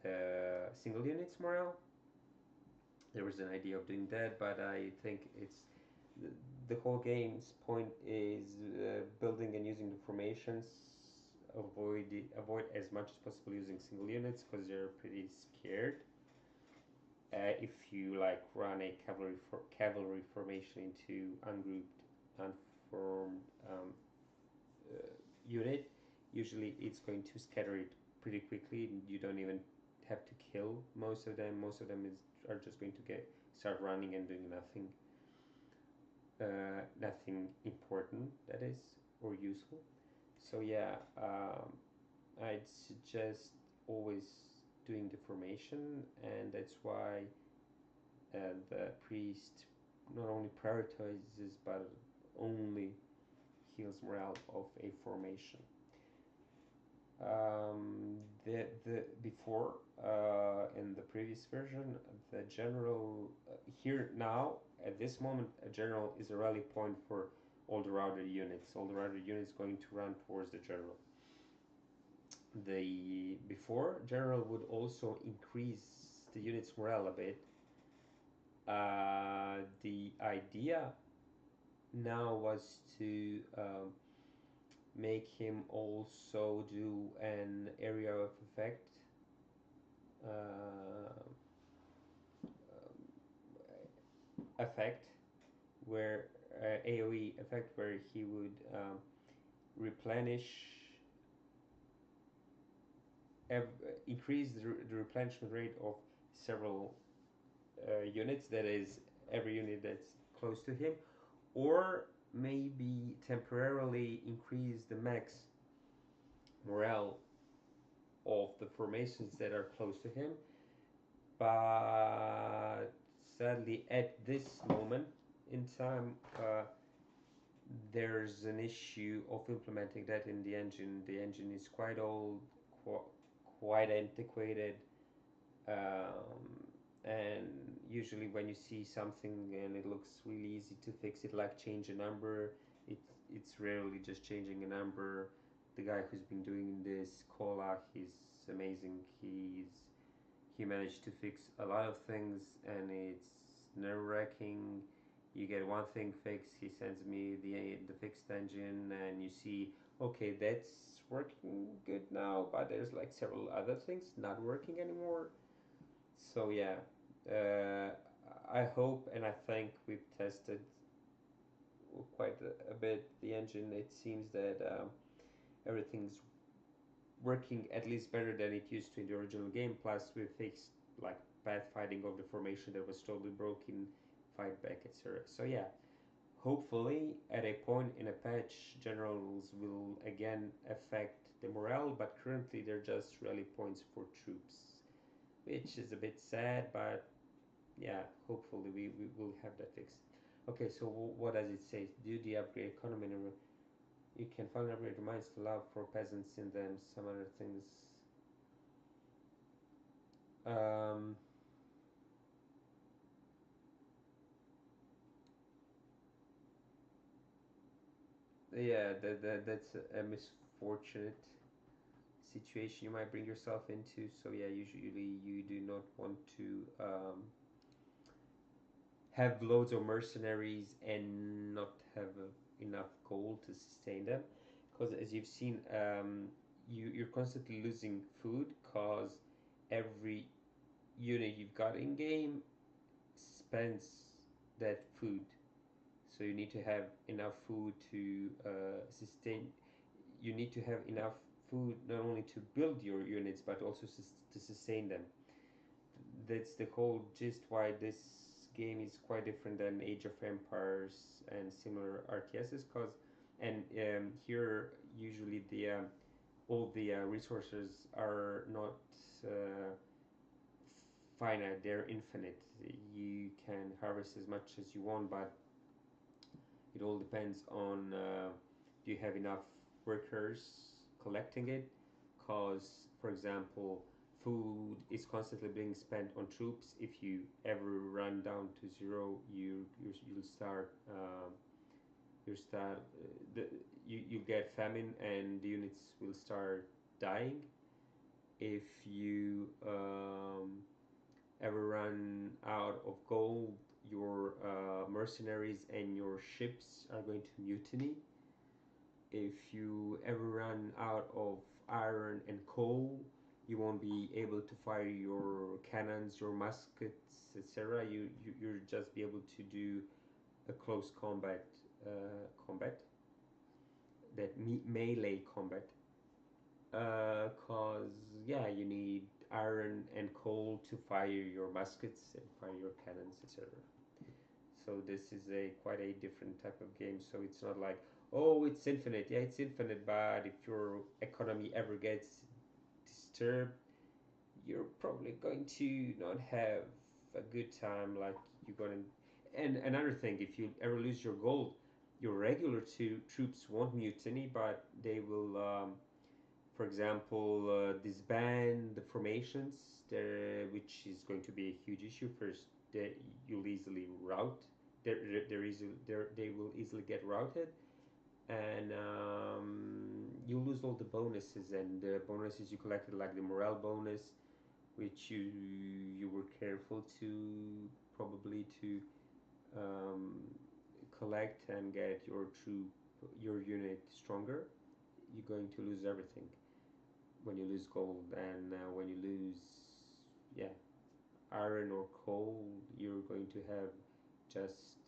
the single units morale. There was an idea of doing that, but I think it's the whole game's point is building and using the formations. Avoid as much as possible using single units because they're pretty scared. If you like run a cavalry formation into ungrouped, unformed unit, usually it's going to scatter it pretty quickly. You don't even have to kill most of them. Most of them are just going to start running and doing nothing. Nothing important, that is, or useful. So yeah, I'd suggest always doing the formation, and that's why the priest not only prioritizes but only heals morale of a formation. The before in the previous version, the general here now at this moment, a general is a rally point for all the routed units. All the routed units going to run towards the general. The before general would also increase the unit's morale a bit. The idea now was to make him also do an area of effect effect where AoE effect where he would replenish increase the replenishment rate of several units, that is every unit that's close to him, or maybe temporarily increase the max morale of the formations that are close to him. But sadly, at this moment in time, there's an issue of implementing that in the engine. The engine is quite old, quite antiquated, and usually when you see something and it looks really easy to fix it, like change a number, it's rarely just changing a number. The guy who's been doing this, Kola, he's amazing. He managed to fix a lot of things, and it's nerve-wracking. You get one thing fixed, he sends me the fixed engine, and you see, okay, that's working good now, but there's like several other things not working anymore. So yeah, I hope and I think we've tested quite a bit the engine. It seems that everything's working at least better than it used to in the original game. Plus, we fixed like bad fighting of the formation that was totally broken, fight back, etc. So yeah, hopefully at a point in a patch, generals will again affect the morale. But currently, they're just rally points for troops, which is a bit sad. But yeah, hopefully we will have that fixed. Okay, so what does it say? Do the upgrade economy. You can finally upgrade your mines to allow for peasants in them. Some other things. Um, Yeah, that's a misfortunate situation you might bring yourself into. So yeah, usually you do not want to have loads of mercenaries and not have enough gold to sustain them, because as you've seen, you're constantly losing food because every unit you've got in game spends that food. So you need to have enough food to sustain. You need to have enough food not only to build your units but also to sustain them. That's the whole gist why this game is quite different than Age of Empires and similar RTSs. Cause and here usually the all the resources are not uh, finite; they're infinite. You can harvest as much as you want, but it all depends on do you have enough workers collecting it? Because, for example, food is constantly being spent on troops. If you ever run down to zero, you'll start you start the you get famine and the units will start dying. If you ever run out of gold, your mercenaries and your ships are going to mutiny. If you ever run out of iron and coal, you won't be able to fire your cannons, your muskets, etc. You'll just be able to do a close combat, that melee combat. Cause yeah, you need iron and coal to fire your muskets and fire your cannons, etc. So this is a quite a different type of game. So it's not like, oh, it's infinite. Yeah, it's infinite, but if your economy ever gets disturbed, you're probably going to not have a good time. Like you're gonna. And another thing, if you ever lose your gold, your regular troops won't mutiny, but they will, for example, disband the formations, which is going to be a huge issue. First, you'll easily rout. They will easily get routed, and you lose all the bonuses and the bonuses you collected, like the morale bonus, which you were careful to probably to um, collect and get your unit stronger. You're going to lose everything when you lose gold, and when you lose, yeah, iron or coal, you're going to have just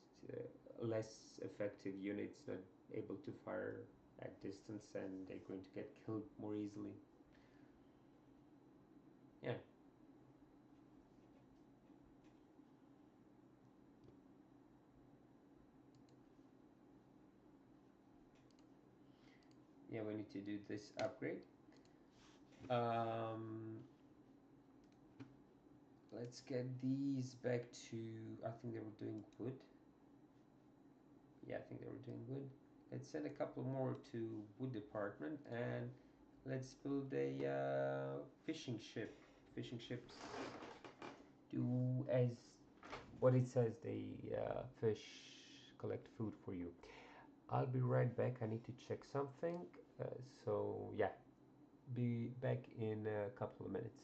less effective units, not able to fire at distance, and they're going to get killed more easily. Yeah, yeah, we need to do this upgrade. Um, let's get these back to. I think they were doing wood. Yeah, I think they were doing wood. Let's send a couple more to wood department, and let's build a fishing ship. Fishing ships do as what it says. They fish, collect food for you. I'll be right back. I need to check something. Uh, so yeah, be back in a couple of minutes.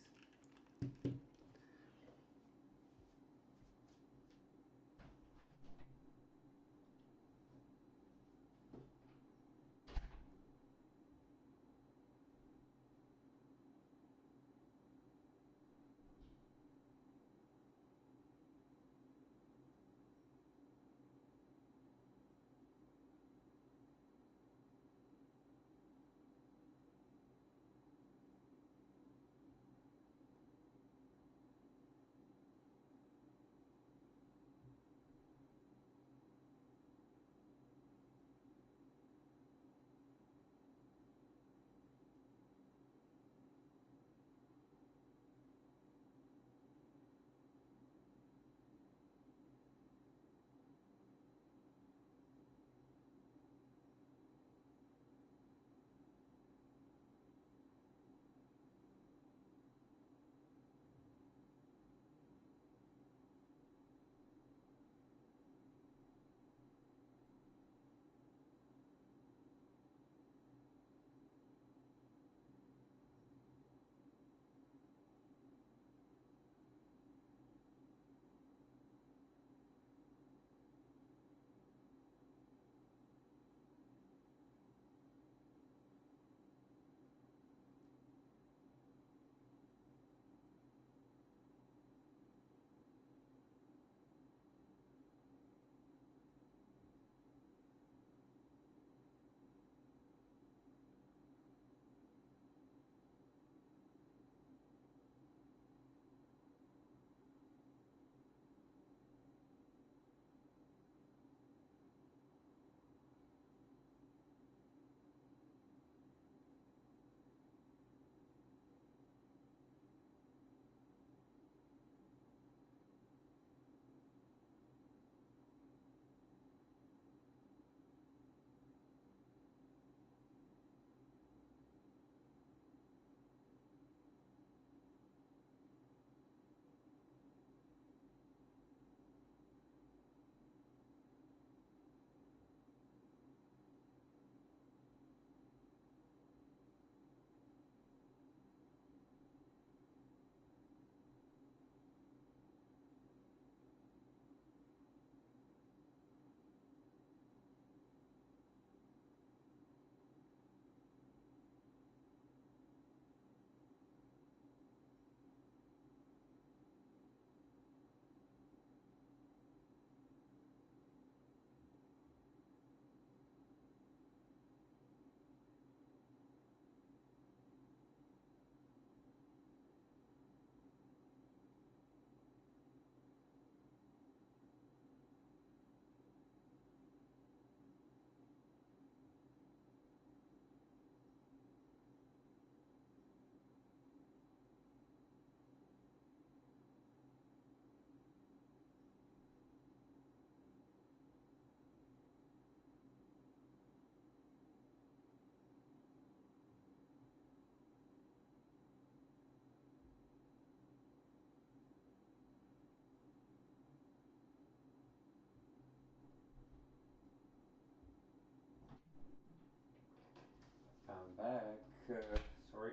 Sorry.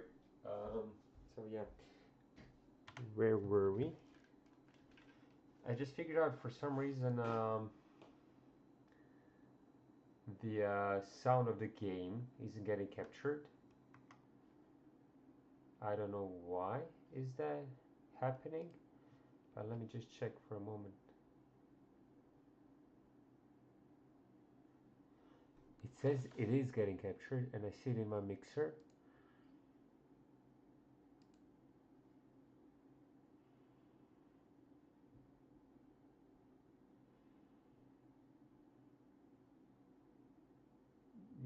So yeah, where were we? I just figured out for some reason the sound of the game isn't getting captured. I don't know why is that happening, but let me just check for a moment. It says it is getting captured and I see it in my mixer.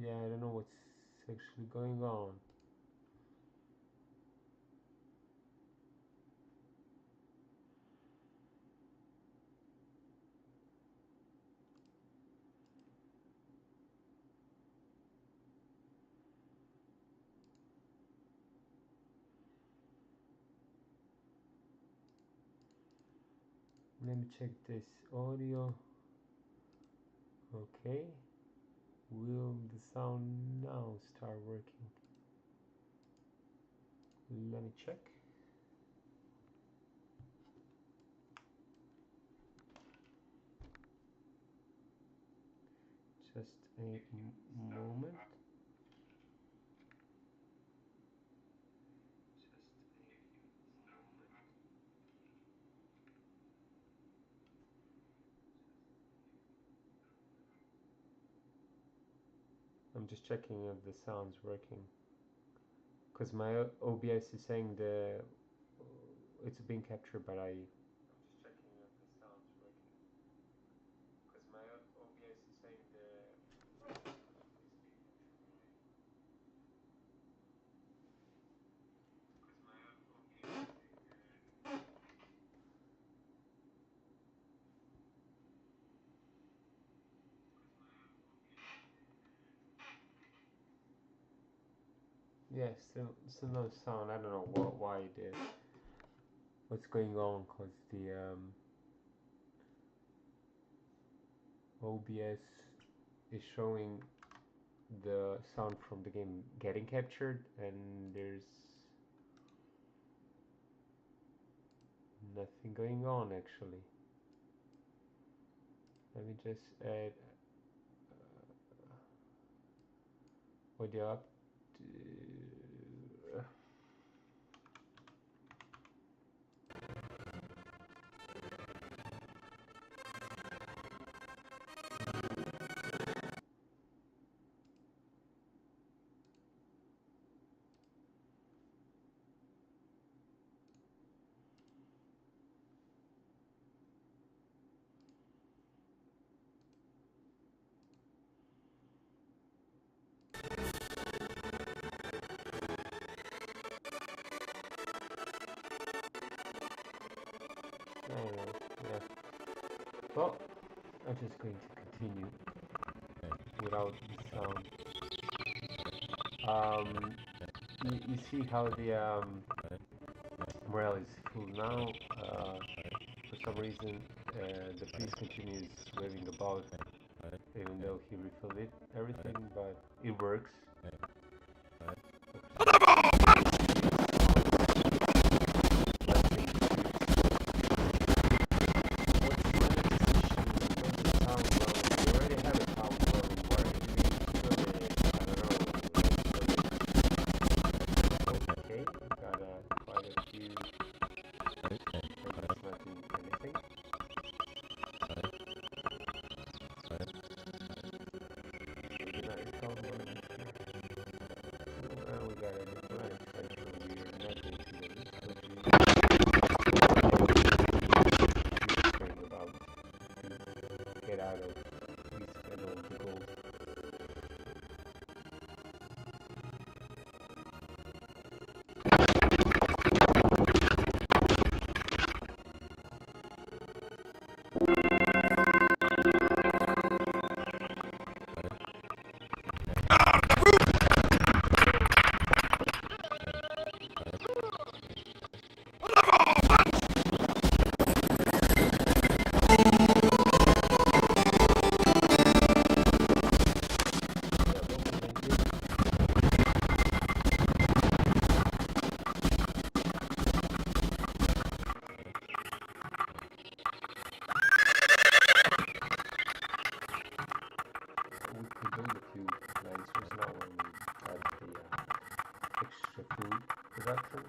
Yeah, I don't know what's actually going on. Let me check this audio. Okay. Will the sound now start working? Let me check. Just a moment. I'm just checking if the sound's working. Because my OBS is saying it's being captured, but I'm just checking if the sound's working. Because my OBS is saying yeah, still no sound. I don't know why it is. What's going on? Because the OBS is showing the sound from the game getting captured, and there's nothing going on actually. Let me just add audio up to yeah. Well, I'm just going to continue without the sound. You see how the morale is full now. For some reason, the priest continues raving about, even though he refilled everything, but it works. production.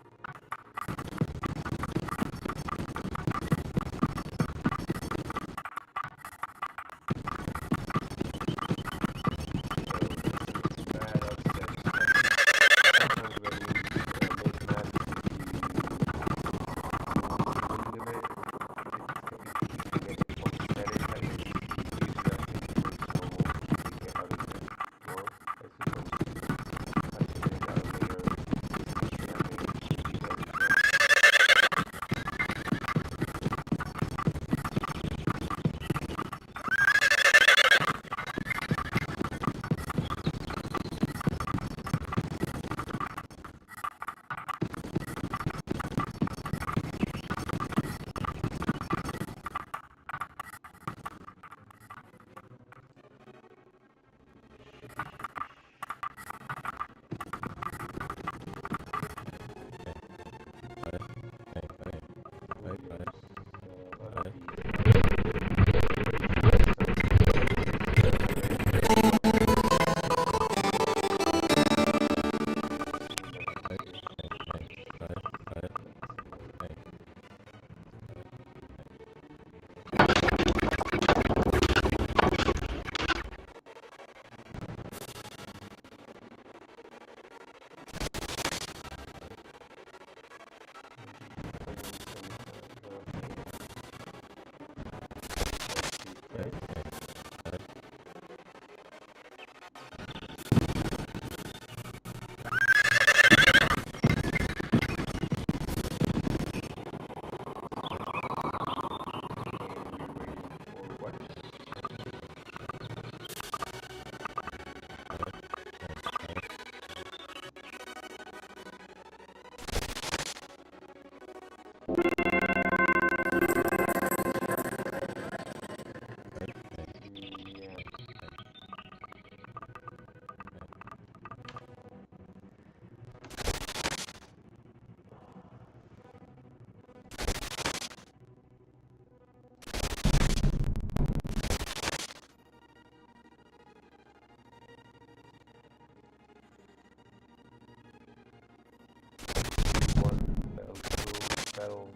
Bell.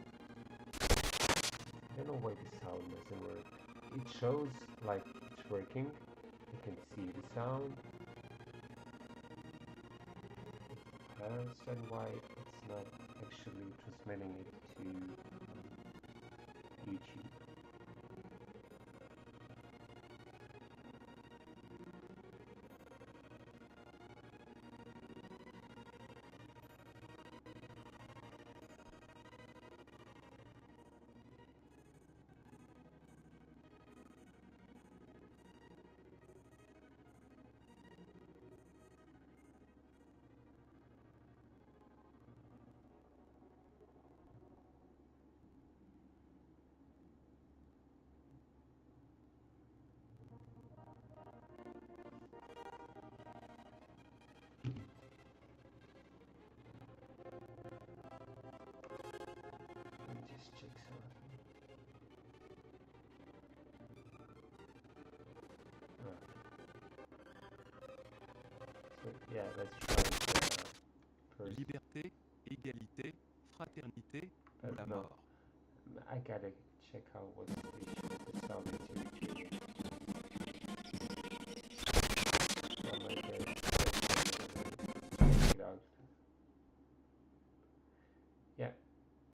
I don't know why the sound doesn't work. It shows like it's working. You can see the sound. I don't understand why it's not actually transmitting it to YouTube. Just check something. So yeah, let's try first. Liberté, égalité, fraternité ou la No, mort. I gotta check out what's the issue.